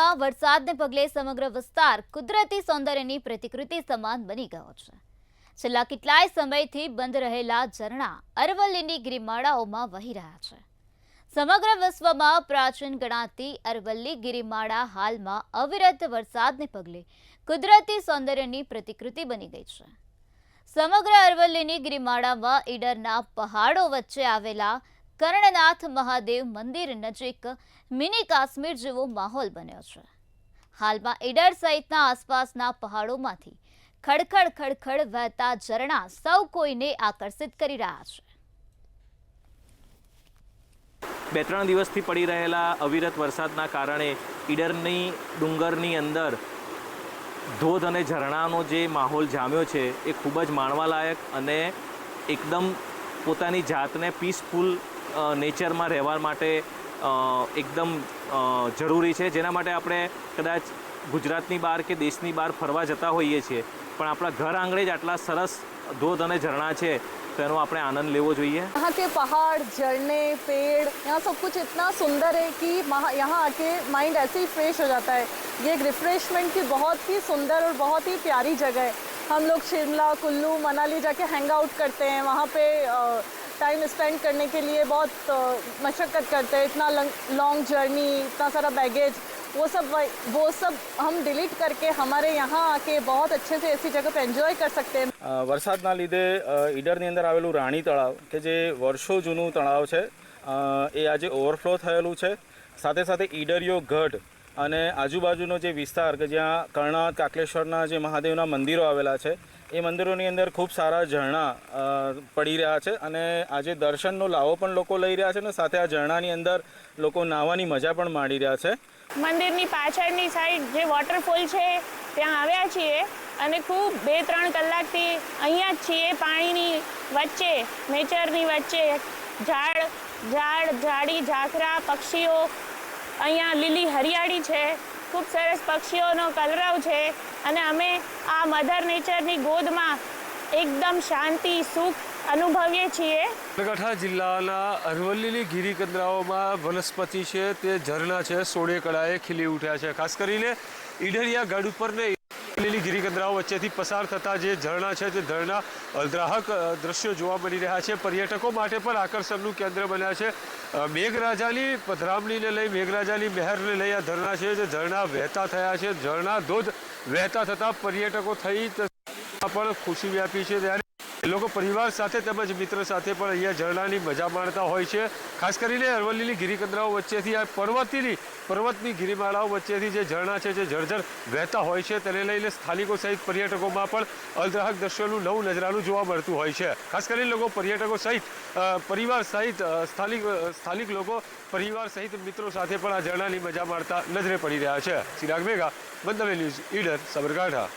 જિલ્લામાં વરસાદને પગલે સમગ્ર વિસ્તાર કુદરતી સૌંદર્યની પ્રતિકૃતિ સમાન બની ગયો છે। છેલ્લા કેટલાય સમયથી બંધ રહેલા ઝરણા અરવલ્લીની ગિરિમાળાઓમાં વહી રહ્યા છે। સમગ્ર વિશ્વમાં પ્રાચીન ગણાતી અરવલ્લી ગિરિમાળા હાલમાં અવિરત વરસાદને પગલે કુદરતી સૌંદર્યની પ્રતિકૃતિ બની ગઈ છે। સમગ્ર અરવલ્લીની ગિરિમાળામાં ઈડરના પહાડો વચ્ચે આવેલા કર્ણનાથ મહાદેવ મંદિર નજીક મિની કાશ્મીર જેવો માહોલ બન્યો છે। હાલમાં ઈડર સહિતના આસપાસના પહાડોમાંથી ખડખડ ખડખડ વહેતા ઝરણા સૌ કોઈને આકર્ષિત કરી રહ્યા છે। બે ત્રણ દિવસથી પડી રહેલા અવિરત વરસાદના કારણે ઈડરની ડુંગરની અંદર ધોધ અને ઝરણાનો જે માહોલ જામ્યો છે એ ખૂબ જ માણવાલાયક અને એકદમ પોતાની જાતને પીસફુલ નેચરમાં રહેવા માટે એકદમ જરૂરી છે, જેના માટે આપણે કદાચ ગુજરાતની બહાર કે દેશની બહાર ફરવા જતા હોઈએ છીએ, પણ આપણા ઘર આંગણે જ આટલા સરસ ધોધ અને ઝરણા છે तो एनो आपने आनंद लेवो જોઈએ। यहाँ के पहाड़, झरने, पेड़, यहाँ सब कुछ इतना सुंदर है कि यहाँ आके माइंड ऐसे ही फ्रेश हो जाता है। ये एक रिफ्रेशमेंट की बहुत ही सुंदर और बहुत ही प्यारी जगह है। हम लोग शिमला, कुल्लू, मनाली जाके हैंग आउट करते हैं, वहाँ पे टाइम स्पेंड करने के लिए बहुत मशक्क़त करते हैं। इतना लॉन्ग जर्नी, इतना सारा बैगेज, वो सब हम डिलीट करके हमारे यहाँ आके बहुत अच्छे से ऐसी जगह पे एंजॉय कर सकते हैं। वरसादना लीधे ईडरनी अंदर आवेलू राणी तळाव के जे वर्षो जूनू तळाव छे ए आज ओवरफ्लो थयेलू छे। साथे साथे ईडरियो गढ़ અને આજુબાજુનો જે વિસ્તાર કે જ્યાં કર્ણાવત કાકલેશ્વરના જે મહાદેવના મંદિરો આવેલા છે એ મંદિરોની અંદર ખૂબ સારા ઝરણા પડી રહ્યા છે અને આજે દર્શનનો લાવો પણ લોકો લઈ રહ્યા છે અને સાથે આ ઝરણાની અંદર લોકો નાહવાની મજા પણ માણી રહ્યા છે। મંદિરની પાછળની સાઈડ જે વોટરફોલ છે ત્યાં આવ્યા છીએ અને ખૂબ 2-3 કલાકથી અહીંયા જ છીએ, પાણીની વચ્ચે, નેચરની વચ્ચે, ઝાડી ઝાખરા, પક્ષીઓ, અહીંયા લીલી હરિયાળી છે, ખૂબ સરસ પક્ષીઓનો કલરવ છે અને અમે આ મધર નેચરની ગોદમાં એકદમ શાંતિ, સુખ અનુભવીએ છીએ। બનાસકાંઠા જિલ્લાના અરવલ્લીની ગિરિકંદરાઓમાં વનસ્પતિ છે તે ઝરણા છે સોળે કળાએ ખીલી ઉઠ્યા છે। ખાસ કરીને ઈડરિયા ગઢ ઉપર ને લીલી ગિરિકંદરાઓ વચ્ચેથી પસાર થતા જે ઝરણા છે તે ઝરણા અલદ્રાહક દ્રશ્યો જોવા મળી રહ્યા છે। પર્યટકો માટે પણ આકર્ષણનું કેન્દ્ર બન્યા છે। મેઘરાજાની પધરામણીને લઈ, મેઘરાજાની મહેરને લઈ આ ઝરણા છે જે ઝરણા વહેતા થયા છે। ઝરણા ધોધ વહેતા થતાં પર્યટકો થઈ પણ ખુશી વ્યાપી છે, ત્યારે લોકો પરિવાર સાથે તેમજ મિત્ર સાથે પણ અહીંયા ઝરણાની મજા માણતા હોય છે। ખાસ કરીને અરવલ્લીની ગિરિકંદરાઓ વચ્ચેથી આ પર્વતની ગિરિમાળાઓ વચ્ચેથી જે ઝરણા છે જે ઝરઝર વહેતા હોય છે તેને લઈને સ્થાનિકો સહિત પર્યટકોમાં પણ અલદ્રાહક દ્રશ્યોનું નવું નજરાનું જોવા મળતું હોય છે। ખાસ કરીને લોકો પર્યટકો સહિત પરિવાર સહિત સ્થાનિક લોકો પરિવાર સહિત મિત્રો સાથે પણ આ ઝરણાની મજા માણતા નજરે પડી રહ્યા છે। ચિરાગ મેઘા, બંદવે ન્યૂઝ, ઈડર, સાબરકાંઠા।